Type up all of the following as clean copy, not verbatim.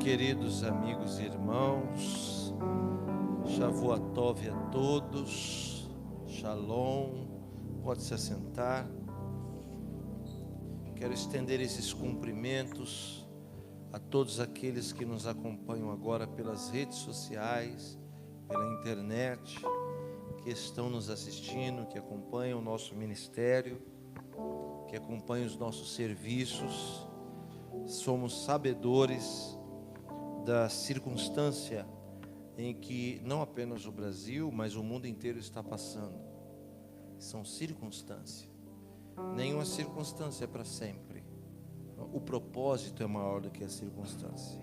Queridos amigos e irmãos, Shavua Tov a todos, Shalom, pode se assentar. Quero estender esses cumprimentos a todos aqueles que nos acompanham agora pelas redes sociais, pela internet, que estão nos assistindo, que acompanham o nosso ministério, que acompanham os nossos serviços. Somos sabedores da circunstância em que não apenas o Brasil, mas o mundo inteiro está passando. São circunstâncias. Nenhuma circunstância é para sempre. O propósito é maior do que a circunstância.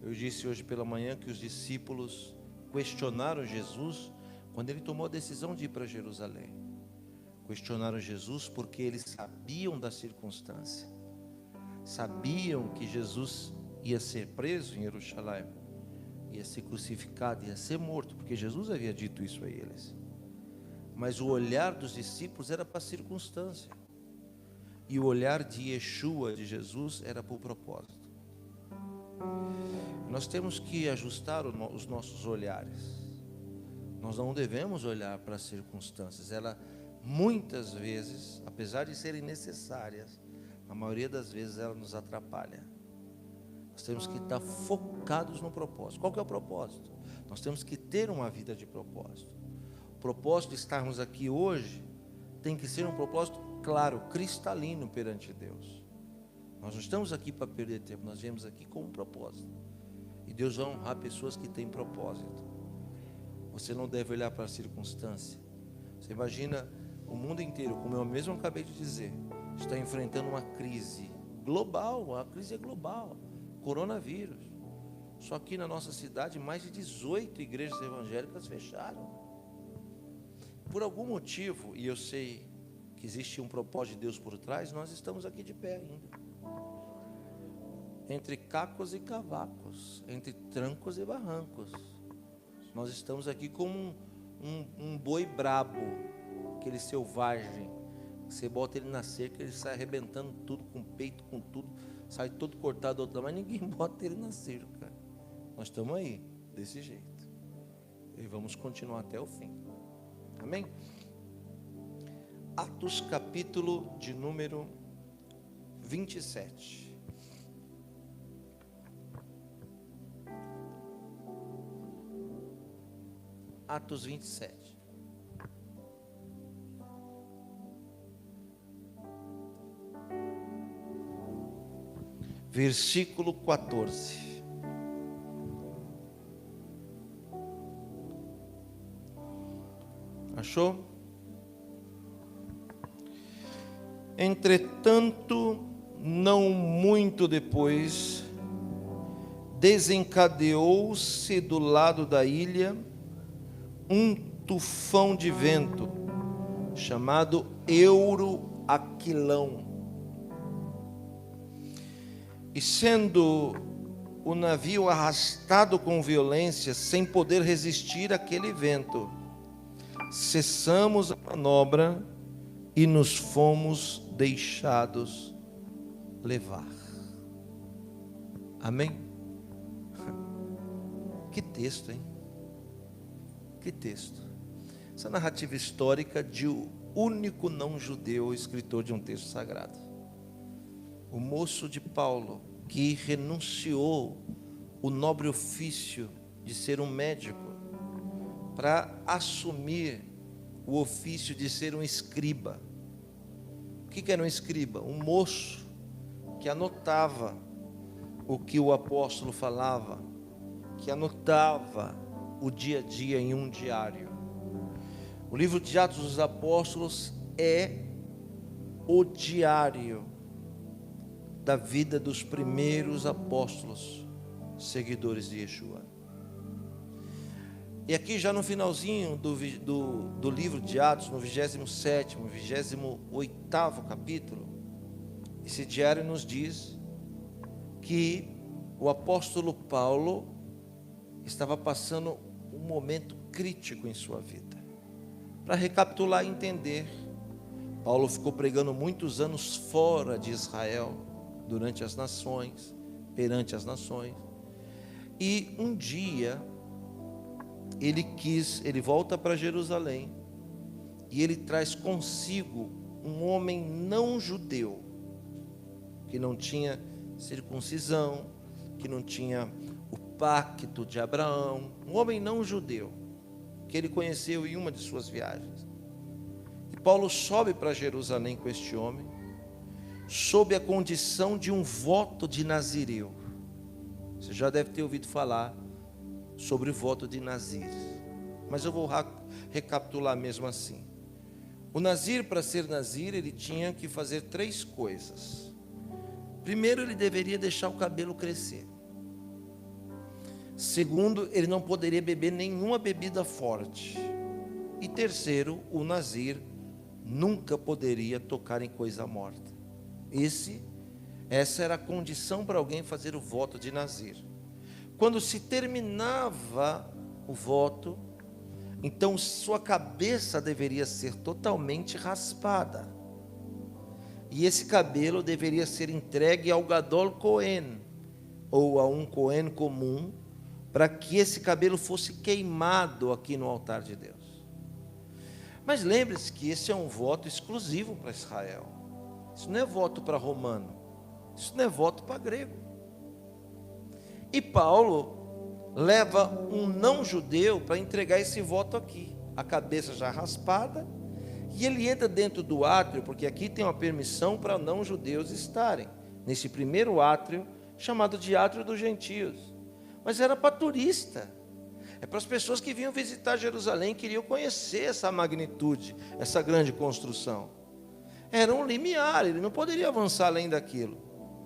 Eu disse hoje pela manhã que os discípulos questionaram Jesus quando ele tomou a decisão de ir para Jerusalém. Questionaram Jesus porque eles sabiam da circunstância. Sabiam que Jesus ia ser preso em Jerusalém, ia ser crucificado, ia ser morto, porque Jesus havia dito isso a eles. Mas o olhar dos discípulos era para a circunstância, e o olhar de Yeshua, de Jesus, era para o propósito. Nós temos que ajustar os nossos olhares. Nós não devemos olhar para as circunstâncias. Ela, muitas vezes, apesar de serem necessárias, a maioria das vezes ela nos atrapalha. Nós temos que estar focados no propósito. Qual que é o propósito? Nós temos que ter uma vida de propósito. O propósito de estarmos aqui hoje tem que ser um propósito claro, cristalino perante Deus. Nós não estamos aqui para perder tempo, nós viemos aqui com um propósito. E Deus vai honrar pessoas que têm propósito. Você não deve olhar para a circunstância. Você imagina o mundo inteiro, como eu mesmo acabei de dizer, está enfrentando uma crise global, a crise é global. Coronavírus. Só aqui na nossa cidade, mais de 18 igrejas evangélicas fecharam. Por algum motivo, e eu sei que existe um propósito de Deus por trás, nós estamos aqui de pé ainda. Entre cacos e cavacos, entre trancos e barrancos. Nós estamos aqui como um boi brabo, aquele selvagem. Você bota ele na cerca, ele sai arrebentando tudo, com o peito, com tudo. Sai todo cortado do outro lado, mas ninguém bota ele na cerca. Nós estamos aí, desse jeito. E vamos continuar até o fim. Amém? Atos capítulo de número 27. Atos 27. Versículo 14. Achou? Entretanto, não muito depois, desencadeou-se do lado da ilha um tufão de vento, chamado Euroaquilão. E sendo o navio arrastado com violência, sem poder resistir àquele vento, cessamos a manobra e nos fomos deixados levar. Amém? Que texto, hein? Que texto. Essa narrativa histórica de o único não-judeu escritor de um texto sagrado. O moço de Paulo, que renunciou o nobre ofício de ser um médico para assumir o ofício de ser um escriba. O que era um escriba? Um moço que anotava o que o apóstolo falava, que anotava o dia a dia em um diário. O livro de Atos dos Apóstolos é o diário da vida dos primeiros apóstolos, seguidores de Yeshua. E aqui já no finalzinho do livro de Atos, no 27º, 28º capítulo, esse diário nos diz que o apóstolo Paulo estava passando um momento crítico em sua vida. Para recapitular e entender, Paulo ficou pregando muitos anos fora de Israel, durante as nações, perante as nações. E um dia ele volta para Jerusalém e ele traz consigo um homem não judeu, que não tinha circuncisão, que não tinha o pacto de Abraão, um homem não judeu, que ele conheceu em uma de suas viagens. E Paulo sobe para Jerusalém com este homem, sob a condição de um voto de nazireu. Você já deve ter ouvido falar sobre o voto de Nazir, mas eu vou recapitular mesmo assim. O Nazir, para ser Nazir, ele tinha que fazer 3 coisas. Primeiro, ele deveria deixar o cabelo crescer. Segundo, ele não poderia beber nenhuma bebida forte. E terceiro, o Nazir nunca poderia tocar em coisa morta. Essa era a condição para alguém fazer o voto de Nazir. Quando se terminava o voto, então sua cabeça deveria ser totalmente raspada. E esse cabelo deveria ser entregue ao Gadol Cohen, ou a um Cohen comum, para que esse cabelo fosse queimado aqui no altar de Deus. Mas lembre-se que esse é um voto exclusivo para Israel. Isso não é voto para romano, isso não é voto para grego. E Paulo leva um não judeu para entregar esse voto aqui, a cabeça já raspada, e ele entra dentro do átrio, porque aqui tem uma permissão para não judeus estarem, nesse primeiro átrio, chamado de átrio dos gentios. Mas era para turista, é para as pessoas que vinham visitar Jerusalém, queriam conhecer essa magnitude, essa grande construção. Era um limiar, ele não poderia avançar além daquilo.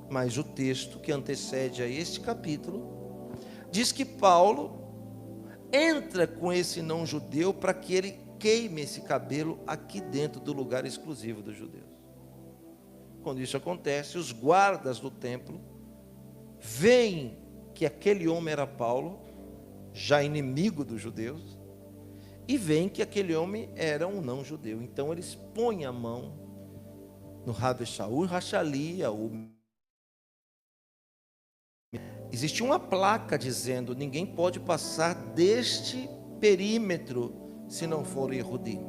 Mas o texto que antecede a este capítulo diz que Paulo entra com esse não judeu para que ele queime esse cabelo aqui dentro do lugar exclusivo dos judeus. Quando isso acontece, os guardas do templo veem que aquele homem era Paulo, já inimigo dos judeus, e veem que aquele homem era um não judeu. Então eles põem a mão no Rabi Shaul Rachalia. Existia uma placa dizendo: ninguém pode passar deste perímetro se não for Yehudim.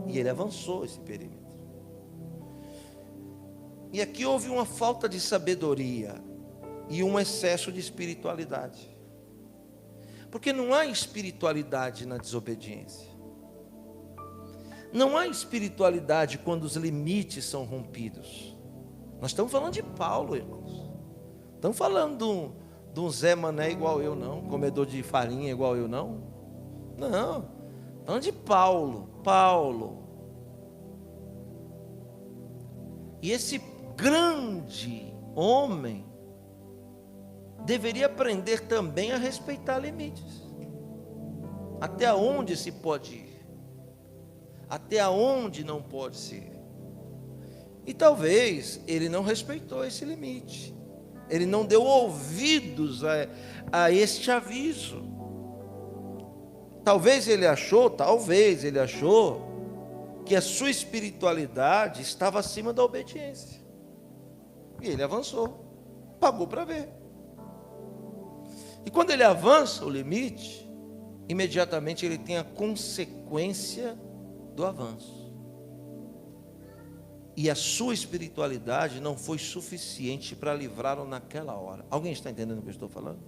E ele avançou esse perímetro. E aqui houve uma falta de sabedoria e um excesso de espiritualidade. Porque não há espiritualidade na desobediência. Não há espiritualidade quando os limites são rompidos. Nós estamos falando de Paulo, irmãos. Estamos falando de um Zé Mané igual eu, não. Comedor de farinha igual eu, não. Não. Estamos falando de Paulo. E esse grande homem deveria aprender também a respeitar limites. Até onde se pode ir. Até onde não pode ser. E talvez ele não respeitou esse limite. Ele não deu ouvidos a este aviso. Talvez ele achou que a sua espiritualidade estava acima da obediência. E ele avançou, pagou para ver. E quando ele avança o limite, imediatamente ele tem a consequência do avanço. E a sua espiritualidade não foi suficiente para livrá-lo naquela hora. Alguém está entendendo o que eu estou falando?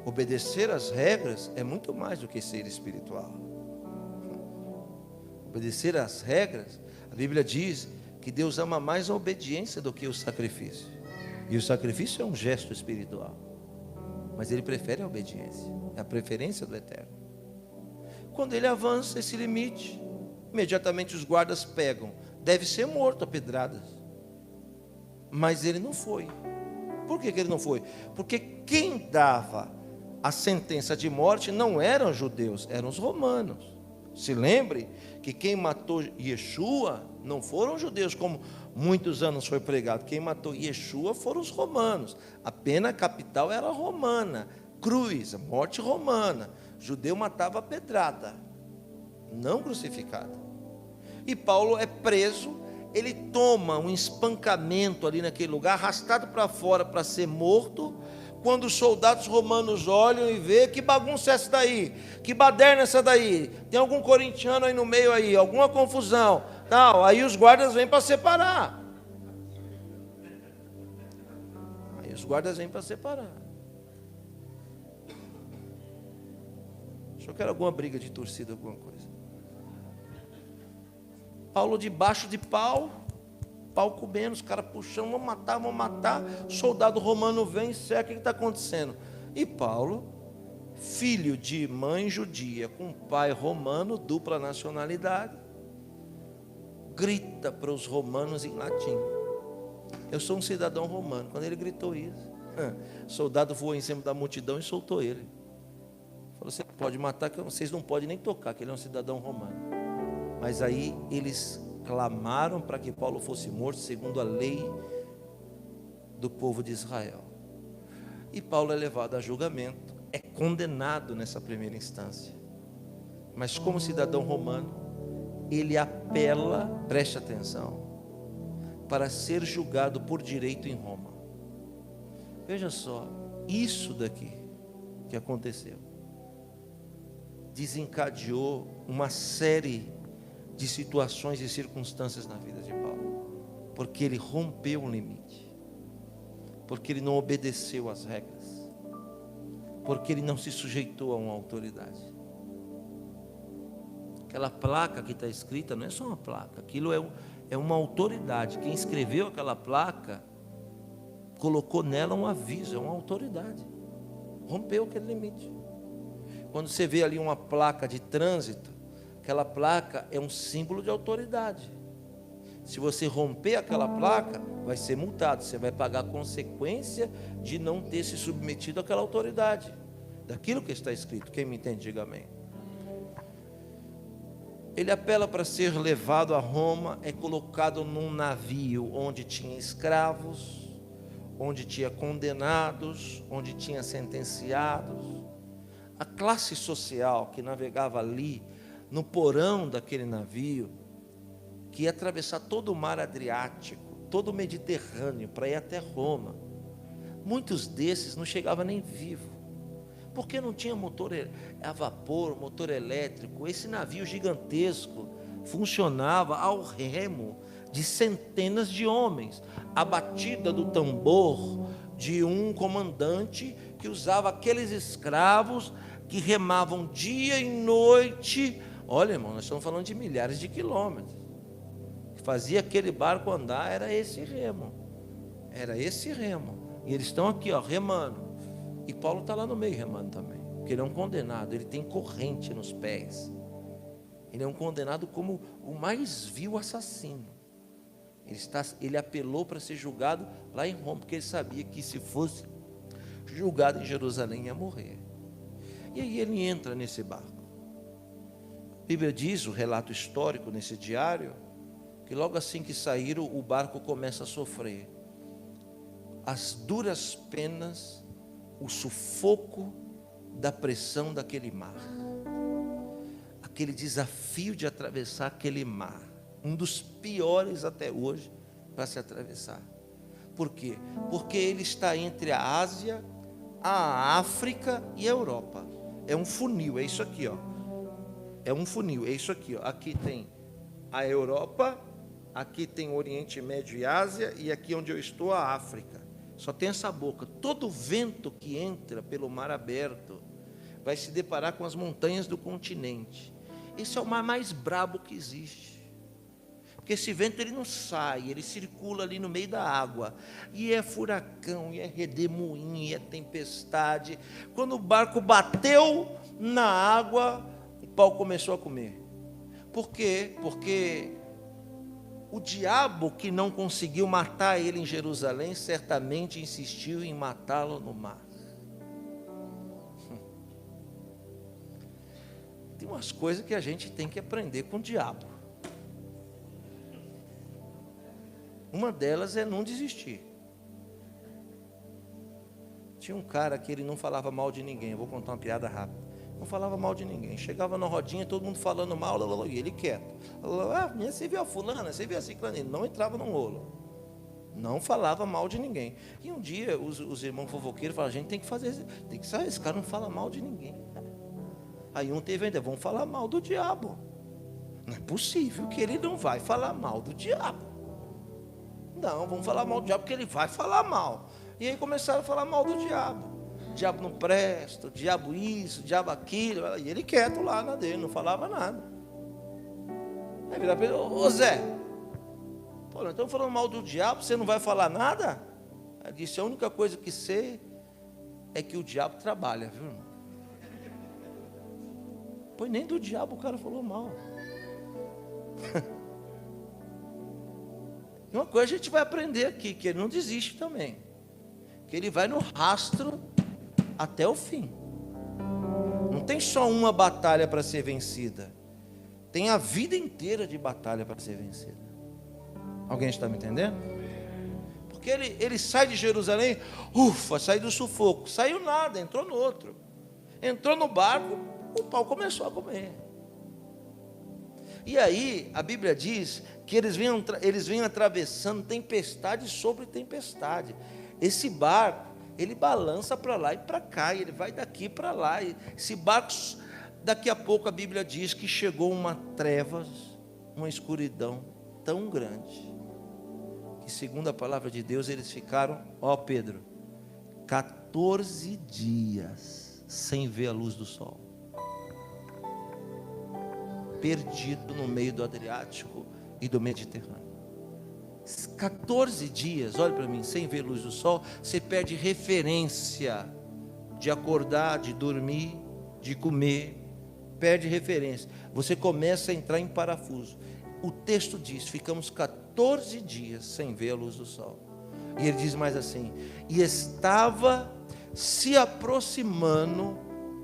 Obedecer às regras é muito mais do que ser espiritual. Obedecer às regras, a Bíblia diz que Deus ama mais a obediência do que o sacrifício. E o sacrifício é um gesto espiritual, mas ele prefere a obediência, é a preferência do Eterno. Quando ele avança esse limite, imediatamente os guardas pegam. Deve ser morto a pedradas. Mas ele não foi. Por que ele não foi? Porque quem dava a sentença de morte não eram os judeus, eram os romanos. Se lembre que quem matou Yeshua não foram os judeus, como muitos anos foi pregado. Quem matou Yeshua foram os romanos. A pena capital era romana, cruz, morte romana. Judeu matava a pedrada, não crucificada. E Paulo é preso ele toma um espancamento ali naquele lugar, arrastado para fora para ser morto. Quando os soldados romanos olham e vê, que bagunça é essa daí? Que baderna é essa daí? Tem algum corintiano aí no meio aí, alguma confusão, tal. Aí os guardas vêm para separar. Os guardas vêm para separar. Achou que era alguma briga de torcida, alguma coisa. Paulo debaixo de pau comendo, os caras puxando, vão matar. O soldado romano vem e seca, o que está acontecendo? E Paulo, filho de mãe judia, com pai romano, dupla nacionalidade, grita para os romanos em latim: eu sou um cidadão romano. Quando ele gritou isso, o soldado voou em cima da multidão e soltou ele. Falou: você pode matar, que vocês não podem nem tocar, que ele é um cidadão romano. Mas aí eles clamaram para que Paulo fosse morto segundo a lei do povo de Israel. E Paulo é levado a julgamento, é condenado nessa primeira instância. Mas como cidadão romano, ele apela, preste atenção, para ser julgado por direito em Roma. Veja só, isso daqui que aconteceu desencadeou uma série de situações e circunstâncias na vida de Paulo, porque ele rompeu um limite, porque ele não obedeceu às regras, porque ele não se sujeitou a uma autoridade. Aquela placa que está escrita não é só uma placa, aquilo é uma autoridade. Quem escreveu aquela placa colocou nela um aviso, é uma autoridade. Rompeu aquele limite. Quando você vê ali uma placa de trânsito, aquela placa é um símbolo de autoridade. Se você romper aquela placa, vai ser multado. Você vai pagar a consequência de não ter se submetido àquela autoridade, daquilo que está escrito. Quem me entende, diga amém. Ele apela para ser levado a Roma, é colocado num navio onde tinha escravos, onde tinha condenados, onde tinha sentenciados. A classe social que navegava ali, no porão daquele navio, que ia atravessar todo o mar Adriático, todo o Mediterrâneo, para ir até Roma, muitos desses não chegavam nem vivo, porque não tinha motor a vapor, motor elétrico. Esse navio gigantesco funcionava ao remo de centenas de homens, a batida do tambor de um comandante que usava aqueles escravos que remavam dia e noite. Olha, irmão, nós estamos falando de milhares de quilômetros. Fazia aquele barco andar, era esse remo. E eles estão aqui, ó, remando. E Paulo está lá no meio remando também, porque ele é um condenado, ele tem corrente nos pés. Ele é um condenado como o mais vil assassino. Ele apelou para ser julgado lá em Roma, porque ele sabia que se fosse julgado em Jerusalém ia morrer. E aí ele entra nesse barco. A Bíblia diz, o relato histórico nesse diário, que logo assim que saíram, o barco começa a sofrer as duras penas, o sufoco da pressão daquele mar, aquele desafio de atravessar aquele mar, um dos piores até hoje para se atravessar. Por quê? Porque ele está entre a Ásia, a África e a Europa. É um funil, é isso aqui, ó. É um funil, é isso aqui, ó. Aqui tem a Europa, aqui tem o Oriente Médio e Ásia, e aqui onde eu estou, a África. Só tem essa boca. Todo vento que entra pelo mar aberto vai se deparar com as montanhas do continente. Esse é o mar mais brabo que existe. Porque esse vento ele não sai, ele circula ali no meio da água. E é furacão, e é redemoinho, e é tempestade. Quando o barco bateu na água, o pau começou a comer. Por quê? Porque o diabo que não conseguiu matar ele em Jerusalém, certamente insistiu em matá-lo no mar. Tem umas coisas que a gente tem que aprender com o diabo. Uma delas é não desistir. Tinha um cara que ele não falava mal de ninguém. Eu vou contar uma piada rápida. Não falava mal de ninguém. Chegava na rodinha, todo mundo falando mal, e ele quieto. Você viu a fulana, você viu a ciclana? Ele não entrava no rolo. Não falava mal de ninguém. E um dia os irmãos fofoqueiros falaram, a gente tem que fazer, tem que saber, esse cara não fala mal de ninguém. Aí um teve a ideia, vamos falar mal do diabo. Não é possível que ele não vai falar mal do diabo. Não, vamos falar mal do diabo, porque ele vai falar mal. E aí começaram a falar mal do diabo. O diabo não presta, o diabo isso, o diabo aquilo. E ele quieto lá na dele, não falava nada. Aí virava para ele, ô Zé, pô, nós estamos falando mal do diabo, você não vai falar nada? Aí disse, a única coisa que sei é que o diabo trabalha, viu, irmão? Pois nem do diabo o cara falou mal. E uma coisa a gente vai aprender aqui, que ele não desiste também. Que ele vai no rastro até o fim. Não tem só uma batalha para ser vencida. Tem a vida inteira de batalha para ser vencida. Alguém está me entendendo? Porque ele sai de Jerusalém, ufa, sai do sufoco. Saiu nada, entrou no outro. Entrou no barco, o pau começou a comer. E aí, a Bíblia diz que eles vêm atravessando tempestade sobre tempestade. Esse barco, ele balança para lá e para cá, e ele vai daqui para lá. E esse barco, daqui a pouco a Bíblia diz que chegou uma trevas, uma escuridão tão grande, que segundo a palavra de Deus, eles ficaram, ó Pedro, 14 dias sem ver a luz do sol. Perdido no meio do Adriático e do Mediterrâneo. 14 dias, olha para mim, sem ver luz do sol, você perde referência de acordar, de dormir, de comer, perde referência. Você começa a entrar em parafuso. O texto diz, ficamos 14 dias sem ver a luz do sol. E ele diz mais assim, e estava se aproximando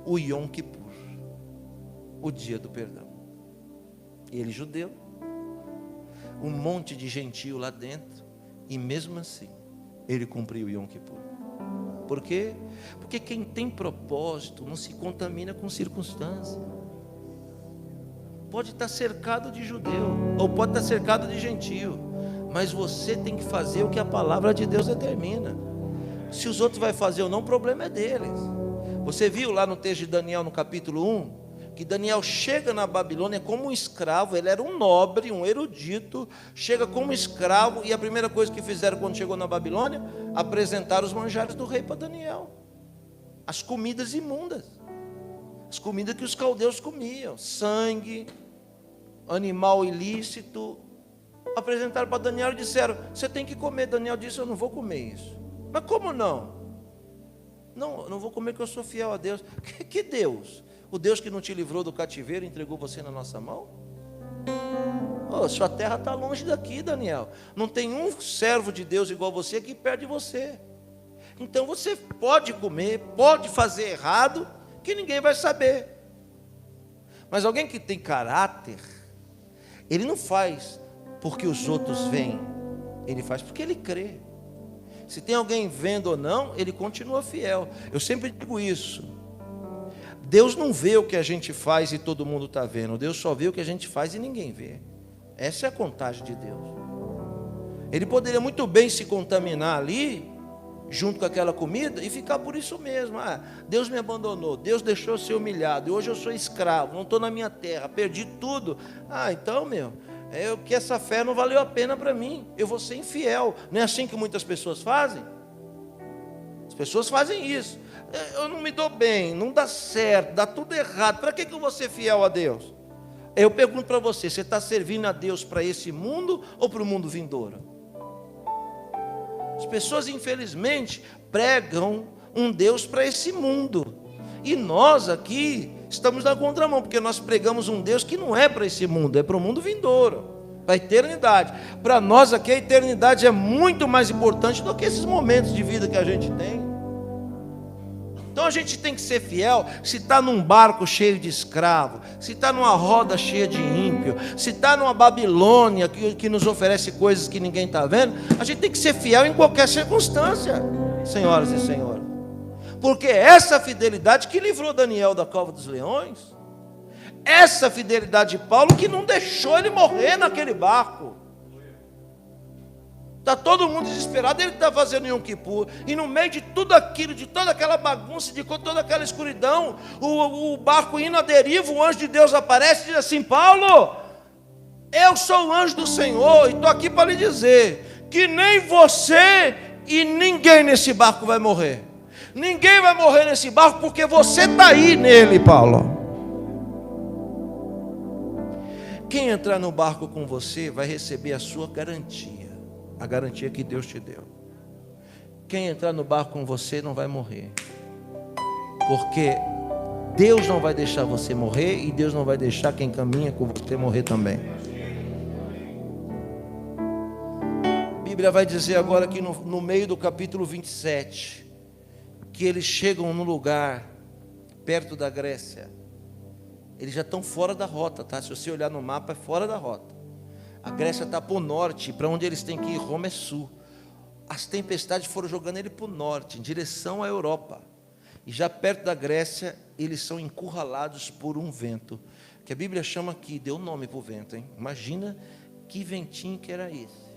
o Yom Kippur, o dia do perdão. Ele judeu, um monte de gentio lá dentro, e mesmo assim, ele cumpriu o Yom Kippur. Por quê? Porque quem tem propósito não se contamina com circunstância. Pode estar cercado de judeu, ou pode estar cercado de gentio, mas você tem que fazer o que a palavra de Deus determina. Se os outros vão fazer ou não, o problema é deles. Você viu lá no texto de Daniel, no capítulo 1, que Daniel chega na Babilônia como um escravo. Ele era um nobre, um erudito, chega como escravo, e a primeira coisa que fizeram quando chegou na Babilônia, apresentaram os manjares do rei para Daniel, as comidas imundas, as comidas que os caldeus comiam, sangue, animal ilícito, apresentaram para Daniel e disseram, você tem que comer. Daniel disse, eu não vou comer isso. Mas como não? Não vou comer, porque eu sou fiel a Deus. Que Deus? O Deus que não te livrou do cativeiro, entregou você na nossa mão? Oh, sua terra está longe daqui, Daniel. Não tem um servo de Deus igual você aqui perto de você. Então você pode comer, pode fazer errado, que ninguém vai saber. Mas alguém que tem caráter, ele não faz porque os outros veem, ele faz porque ele crê. Se tem alguém vendo ou não, ele continua fiel. Eu sempre digo isso. Deus não vê o que a gente faz e todo mundo está vendo. Deus só vê o que a gente faz e ninguém vê. Essa é a contagem de Deus. Ele poderia muito bem se contaminar ali, junto com aquela comida, e ficar por isso mesmo. Deus me abandonou, Deus deixou eu ser humilhado, e hoje eu sou escravo, não estou na minha terra, perdi tudo. Então, que essa fé não valeu a pena para mim, eu vou ser infiel. Não é assim que muitas pessoas fazem? As pessoas fazem isso. Eu não me dou bem, não dá certo, dá tudo errado, para que eu vou ser fiel a Deus? Eu pergunto para você está servindo a Deus para esse mundo ou para o mundo vindouro? As pessoas infelizmente pregam um Deus para esse mundo, e nós aqui estamos na contramão, porque nós pregamos um Deus que não é para esse mundo, é para o mundo vindouro, para a eternidade. Para nós aqui a eternidade é muito mais importante do que esses momentos de vida que a gente tem. Então a gente tem que ser fiel. Se está num barco cheio de escravo, se está numa roda cheia de ímpio, se está numa Babilônia que nos oferece coisas que ninguém está vendo, a gente tem que ser fiel em qualquer circunstância, senhoras e senhores. porque é essa fidelidade que livrou Daniel da cova dos leões, essa fidelidade de Paulo que não deixou ele morrer naquele barco. Está todo mundo desesperado, ele está fazendo Yom Kippur, e no meio de tudo aquilo, de toda aquela bagunça, de toda aquela escuridão, o barco indo à deriva, o anjo de Deus aparece e diz assim: Paulo, eu sou o anjo do Senhor, e estou aqui para lhe dizer, que nem você e ninguém nesse barco vai morrer, ninguém vai morrer nesse barco, porque você está aí nele, Paulo. Quem entrar no barco com você, vai receber a sua garantia, a garantia que Deus te deu. Quem entrar no barco com você não vai morrer, porque Deus não vai deixar você morrer, e Deus não vai deixar quem caminha com você morrer também. A Bíblia vai dizer agora aqui no meio do capítulo 27, que eles chegam num lugar perto da Grécia. Eles já estão fora da rota, tá? Se você olhar no mapa, é fora da rota. A Grécia está para o norte, para onde eles têm que ir, Roma é sul. As tempestades foram jogando ele para o norte, em direção à Europa. E já perto da Grécia, eles são encurralados por um vento, que a Bíblia chama aqui, deu nome para o vento, hein? Imagina que ventinho que era esse.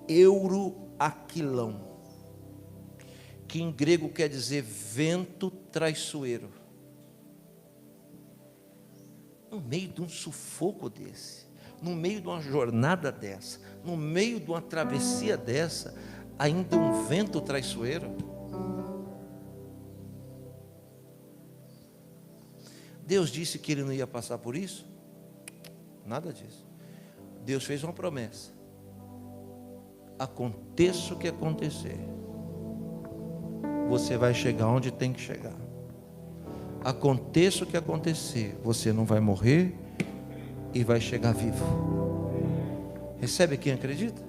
Euroaquilão, que em grego quer dizer vento traiçoeiro. No meio de um sufoco desse, no meio de uma jornada dessa, no meio de uma travessia dessa, ainda um vento traiçoeiro. Deus disse que ele não ia passar por isso? Nada disso. Deus fez uma promessa: aconteça o que acontecer, você vai chegar onde tem que chegar. Aconteça o que acontecer, você não vai morrer e vai chegar vivo. Recebe quem acredita?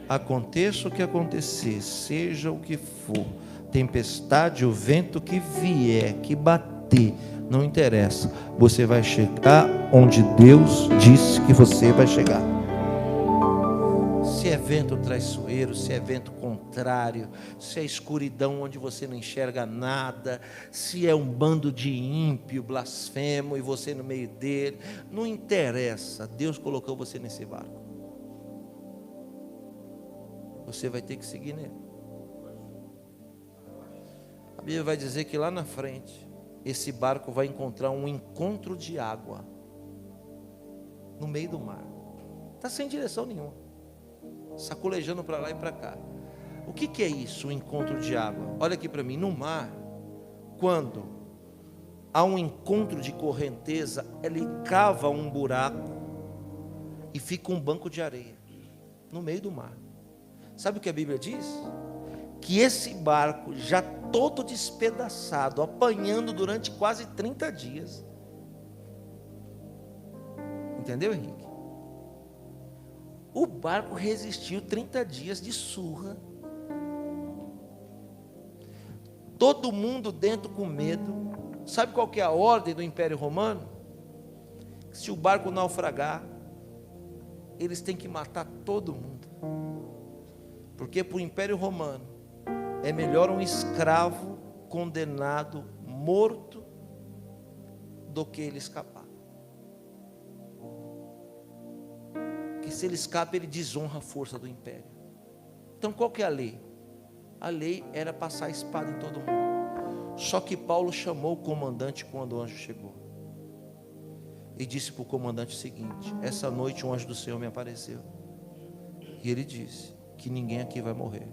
Aconteça o que acontecer, seja o que for, tempestade, o vento que vier, que bater, não interessa, você vai chegar onde Deus disse que você vai chegar. Se é vento traiçoeiro, se é vento contrário, se é escuridão onde você não enxerga nada, se é um bando de ímpio, blasfemo, e você no meio dele, não interessa, Deus colocou você nesse barco. Você vai ter que seguir nele. A Bíblia vai dizer que lá na frente, esse barco vai encontrar um encontro de água, no meio do mar. Está sem direção nenhuma, sacolejando para lá e para cá. O que é isso, um encontro de água? Olha aqui para mim, no mar, quando há um encontro de correnteza, ele cava um buraco e fica um banco de areia no meio do mar. Sabe o que a Bíblia diz? Que esse barco, já todo despedaçado, apanhando durante quase 30 dias. Entendeu, Henrique? O barco resistiu 30 dias de surra. Todo mundo dentro com medo. Sabe qual que é a ordem do Império Romano? Se o barco naufragar, eles têm que matar todo mundo. Porque para o Império Romano é melhor um escravo condenado, morto, do que ele escapar. Que se ele escapa, ele desonra a força do império. Então qual que é a lei? A lei era passar a espada em todo mundo. Só que Paulo chamou o comandante quando o anjo chegou e disse para o comandante o seguinte: essa noite um anjo do Senhor me apareceu, e ele disse que ninguém aqui vai morrer.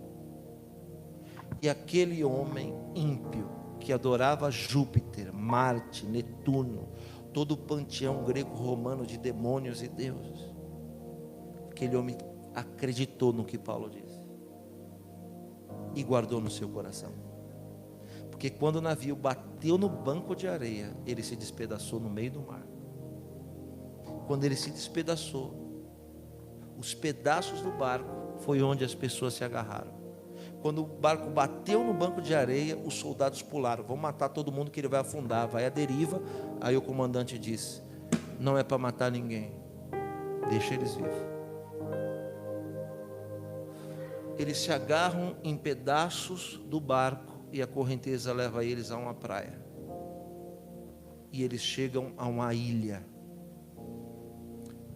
E aquele homem ímpio que adorava Júpiter, Marte, Netuno, todo o panteão grego-romano de demônios e deuses, aquele homem acreditou no que Paulo disse e guardou no seu coração. Porque quando o navio bateu no banco de areia, ele se despedaçou no meio do mar. Quando ele se despedaçou, os pedaços do barco foi onde as pessoas se agarraram. Quando o barco bateu no banco de areia, os soldados pularam: vão matar todo mundo que ele vai afundar, vai à deriva. Aí o comandante disse: não é para matar ninguém, deixa eles vivos. Eles se agarram em pedaços do barco e a correnteza leva eles a uma praia. E eles chegam a uma ilha.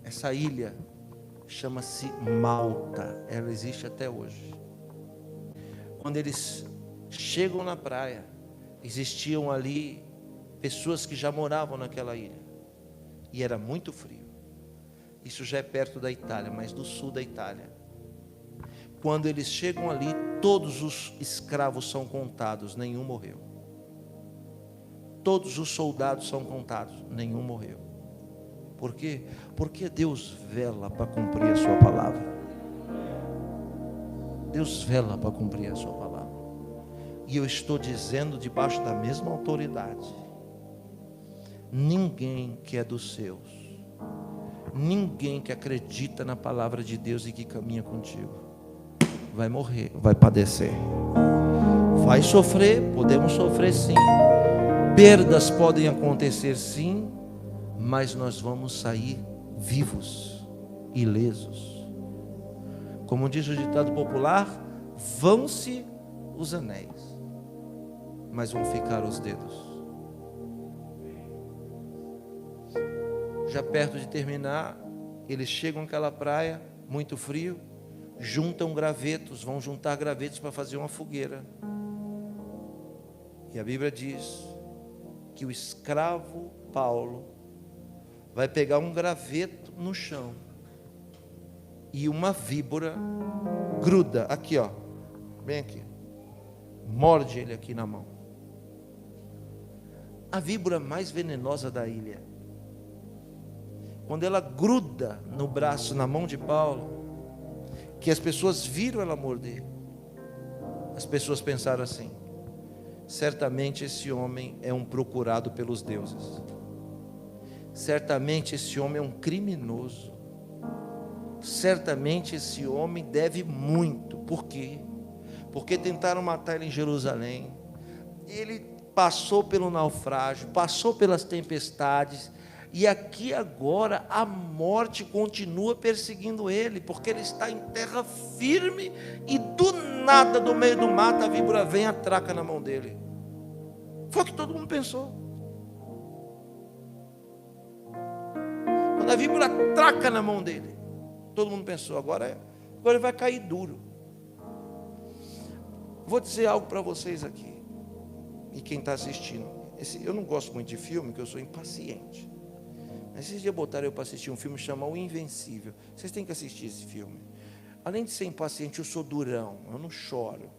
Essa ilha chama-se Malta. Ela existe até hoje. Quando eles chegam na praia, existiam ali pessoas que já moravam naquela ilha. E era muito frio. Isso já é perto da Itália, mas do sul da Itália. Quando eles chegam ali, todos os escravos são contados, nenhum morreu. Todos os soldados são contados, nenhum morreu. Por quê? Porque Deus vela para cumprir a sua palavra. Deus vela para cumprir a sua palavra. E eu estou dizendo debaixo da mesma autoridade. Ninguém que é dos seus, ninguém que acredita na palavra de Deus e que caminha contigo, vai morrer, vai padecer. Vai sofrer, podemos sofrer sim. Perdas podem acontecer sim, mas nós vamos sair vivos, ilesos. Como diz o ditado popular, vão-se os anéis, mas vão ficar os dedos. Já perto de terminar, eles chegam àquela praia, muito frio, juntam gravetos, vão juntar gravetos para fazer uma fogueira. E a Bíblia diz que o escravo Paulo vai pegar um graveto no chão e uma víbora gruda aqui, ó, bem aqui, morde ele aqui na mão. A víbora mais venenosa da ilha. Quando ela gruda no braço, na mão de Paulo, que as pessoas viram ela morder, as pessoas pensaram assim: certamente esse homem é um procurado pelos deuses, certamente esse homem é um criminoso, certamente esse homem deve muito. Por quê? Porque tentaram matar ele em Jerusalém, ele passou pelo naufrágio, passou pelas tempestades, e aqui agora a morte continua perseguindo ele, porque ele está em terra firme, e do nada, do meio do mato, a víbora vem e atraca na mão dele. Foi o que todo mundo pensou. Quando a víbora atraca na mão dele, todo mundo pensou, agora ele vai cair duro. Vou dizer algo para vocês aqui, e quem está assistindo. Eu não gosto muito de filme, porque eu sou impaciente. Esses dias botaram eu para assistir um filme chamado O Invencível. Vocês têm que assistir esse filme. Além de ser impaciente, eu sou durão, eu não choro.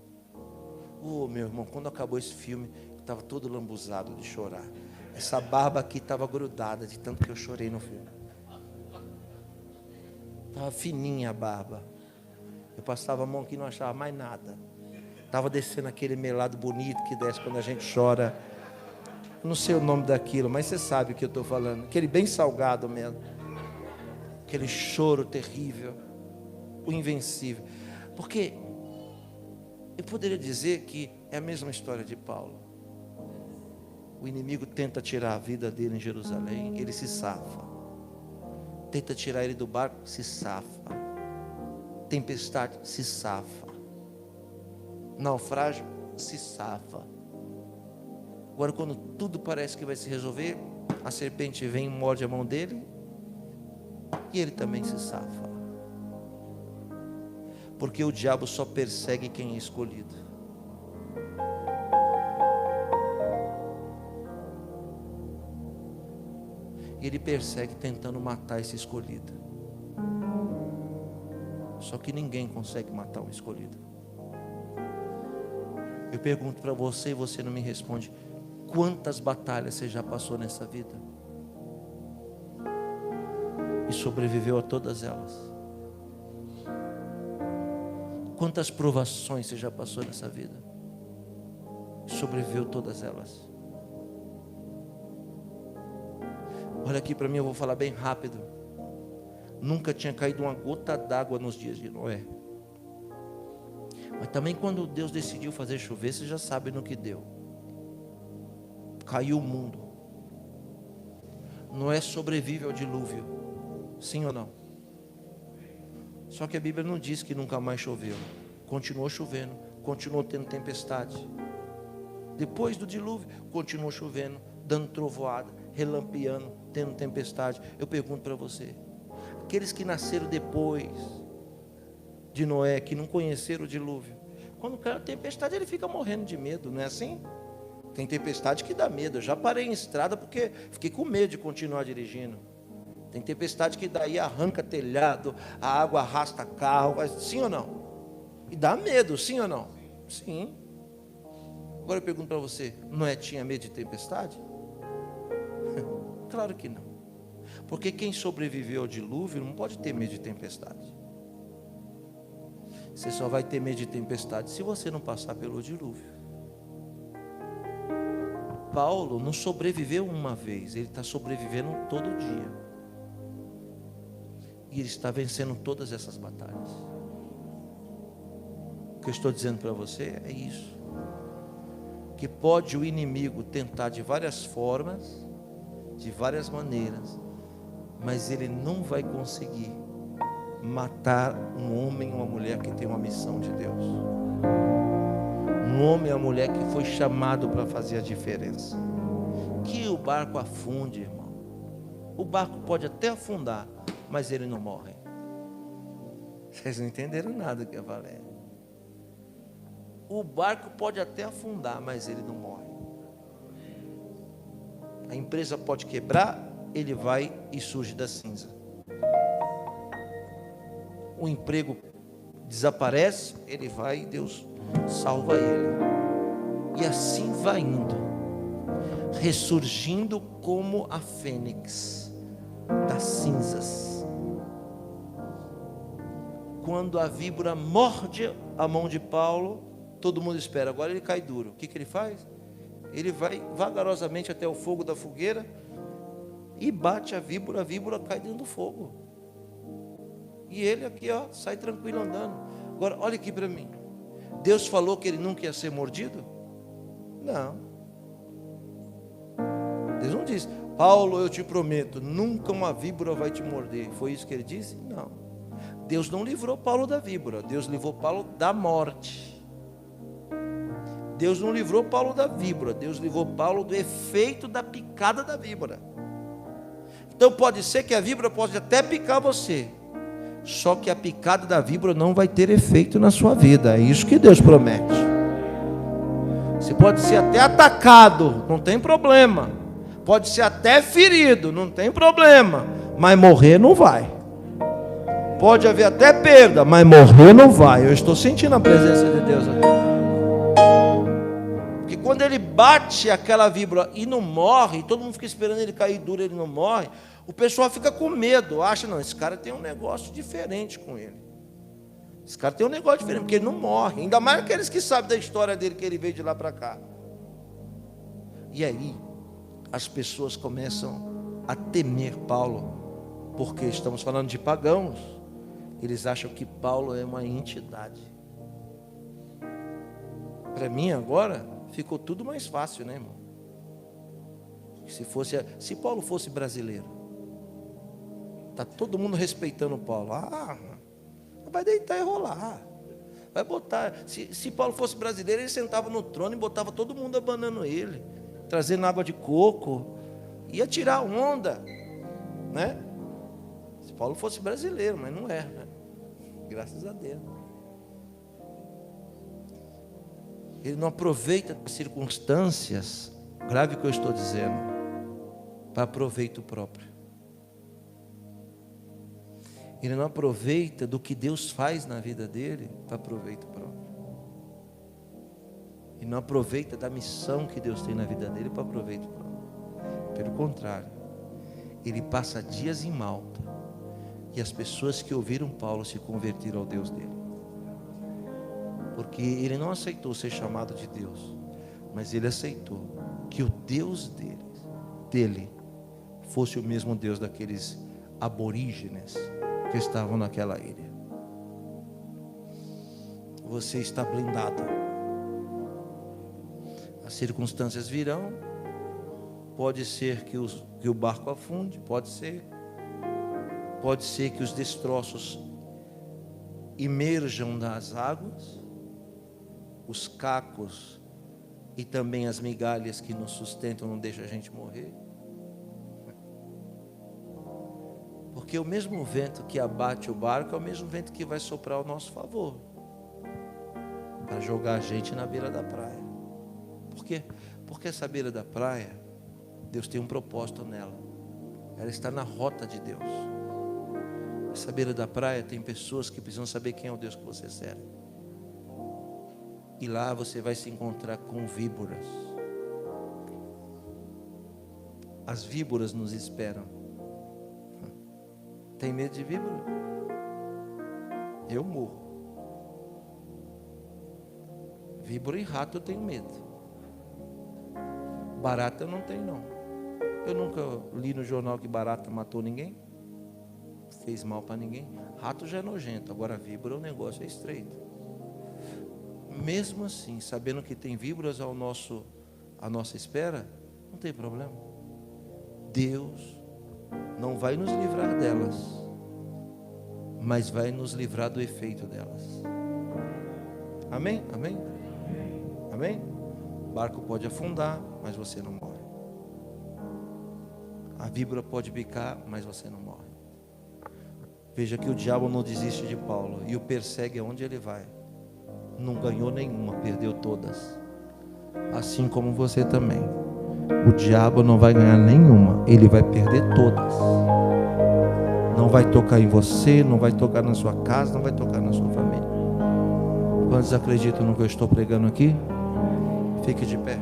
Meu irmão, quando acabou esse filme, eu estava todo lambuzado de chorar. Essa barba aqui estava grudada de tanto que eu chorei no filme. Estava fininha a barba. Eu passava a mão aqui e não achava mais nada. Estava descendo aquele melado bonito que desce quando a gente chora. Não sei o nome daquilo, mas você sabe o que eu estou falando. Aquele bem salgado mesmo. Aquele choro terrível. O invencível. Porque eu poderia dizer que é a mesma história de Paulo. O inimigo tenta tirar a vida dele em Jerusalém, ele se safa. Tenta tirar ele do barco, se safa. Tempestade, se safa. Naufrágio, se safa. Agora, quando tudo parece que vai se resolver, a serpente vem e morde a mão dele, e ele também se safa. Porque o diabo só persegue quem é escolhido. Ele persegue tentando matar esse escolhido. Só que ninguém consegue matar o escolhido. Eu pergunto para você e você não me responde: quantas batalhas você já passou nessa vida? E sobreviveu a todas elas? Quantas provações você já passou nessa vida? E sobreviveu a todas elas? Olha aqui para mim, eu vou falar bem rápido. Nunca tinha caído uma gota d'água nos dias de Noé. Mas também quando Deus decidiu fazer chover, você já sabe no que deu. Caiu o mundo. Noé sobrevive ao dilúvio. Sim ou não? Só que a Bíblia não diz que nunca mais choveu. Continuou chovendo, continuou tendo tempestade. Depois do dilúvio, continuou chovendo, dando trovoada, relampeando, tendo tempestade. Eu pergunto para você, aqueles que nasceram depois de Noé, que não conheceram o dilúvio, quando cai a tempestade, ele fica morrendo de medo, não é assim? Tem tempestade que dá medo. Eu já parei em estrada porque fiquei com medo de continuar dirigindo. Tem tempestade que daí arranca telhado, a água arrasta carro, sim ou não? E dá medo, sim ou não? Sim. Agora eu pergunto para você, Noé tinha medo de tempestade? Claro que não. Porque quem sobreviveu ao dilúvio não pode ter medo de tempestade. Você só vai ter medo de tempestade se você não passar pelo dilúvio. Paulo não sobreviveu uma vez, ele está sobrevivendo todo dia. E ele está vencendo todas essas batalhas. O que eu estou dizendo para você é isso. Que pode o inimigo tentar de várias formas, de várias maneiras, mas ele não vai conseguir matar um homem ou uma mulher que tem uma missão de Deus. Um homem ou uma mulher que foi chamado para fazer a diferença. Que o barco afunde, irmão. O barco pode até afundar, mas ele não morre. Vocês não entenderam nada do que eu falei. O barco pode até afundar, mas ele não morre. A empresa pode quebrar, ele vai e surge da cinza. O emprego desaparece, ele vai e Deus salva ele. E assim vai indo, ressurgindo como a fênix das cinzas. Quando a víbora morde a mão de Paulo, todo mundo espera, agora ele cai duro. O que ele faz? Ele vai vagarosamente até o fogo da fogueira e bate a víbora cai dentro do fogo. E ele aqui, ó, sai tranquilo andando. Agora, olha aqui para mim. Deus falou que ele nunca ia ser mordido? Não. Deus não disse, Paulo, eu te prometo, nunca uma víbora vai te morder. Foi isso que ele disse? Não. Deus não livrou Paulo da víbora, Deus livrou Paulo da morte. Deus não livrou Paulo da víbora, Deus livrou Paulo do efeito da picada da víbora. Então pode ser que a víbora pode até picar você, só que a picada da víbora não vai ter efeito na sua vida. É isso que Deus promete. Você pode ser até atacado, não tem problema. Pode ser até ferido, não tem problema. Mas morrer não vai. Pode haver até perda, mas morrer não vai. Eu estou sentindo a presença de Deus aqui. Porque quando ele bate aquela víbora e não morre, todo mundo fica esperando ele cair duro, ele não morre, o pessoal fica com medo, acha, não, esse cara tem um negócio diferente com ele. Esse cara tem um negócio diferente, porque ele não morre. Ainda mais aqueles que sabem da história dele, que ele veio de lá para cá. E aí, as pessoas começam a temer Paulo, porque estamos falando de pagãos. Eles acham que Paulo é uma entidade. Para mim agora, ficou tudo mais fácil, né, irmão? Se Paulo fosse brasileiro, tá todo mundo respeitando Paulo. Vai deitar e rolar. Vai botar. Se Paulo fosse brasileiro, ele sentava no trono e botava todo mundo abanando ele, trazendo água de coco, ia tirar onda, né? Se Paulo fosse brasileiro, mas não é, né? Graças a Deus. Ele não aproveita as circunstâncias, grave o que eu estou dizendo, para proveito próprio. Ele não aproveita do que Deus faz na vida dele para proveito próprio. Ele não aproveita da missão que Deus tem na vida dele para proveito próprio. Pelo contrário, ele passa dias em Malta e as pessoas que ouviram Paulo se converteram ao Deus dele. Porque ele não aceitou ser chamado de Deus, mas ele aceitou que o Deus dele fosse o mesmo Deus daqueles aborígenes que estavam naquela ilha. Você está blindado. As circunstâncias virão. Pode ser que o barco afunde, pode ser que os destroços emerjam das águas, os cacos e também as migalhas que nos sustentam não deixam a gente morrer. Porque o mesmo vento que abate o barco é o mesmo vento que vai soprar ao nosso favor, para jogar a gente na beira da praia. Por quê? Porque essa beira da praia, Deus tem um propósito nela. Ela está na rota de Deus. Essa beira da praia tem pessoas que precisam saber quem é o Deus que você serve. E lá você vai se encontrar com víboras. As víboras nos esperam. Tem medo de víbora? Eu morro. Víbora e rato eu tenho medo. Barata eu não tenho, não. Eu nunca li no jornal que barata matou ninguém, fez mal para ninguém. Rato já é nojento, agora víbora o negócio é estreito. Mesmo assim, sabendo que tem víboras à nossa espera, não tem problema. Deus não vai nos livrar delas, mas vai nos livrar do efeito delas. Amém? Amém? Amém? O barco pode afundar, mas você não morre. A víbora pode picar, mas você não morre. Veja que o diabo não desiste de Paulo e o persegue aonde ele vai. Não ganhou nenhuma, perdeu todas. Assim como você também. O diabo não vai ganhar nenhuma, ele vai perder todas. Não vai tocar em você, não vai tocar na sua casa, não vai tocar na sua família. Quantos acreditam no que eu estou pregando aqui? Fique de pé.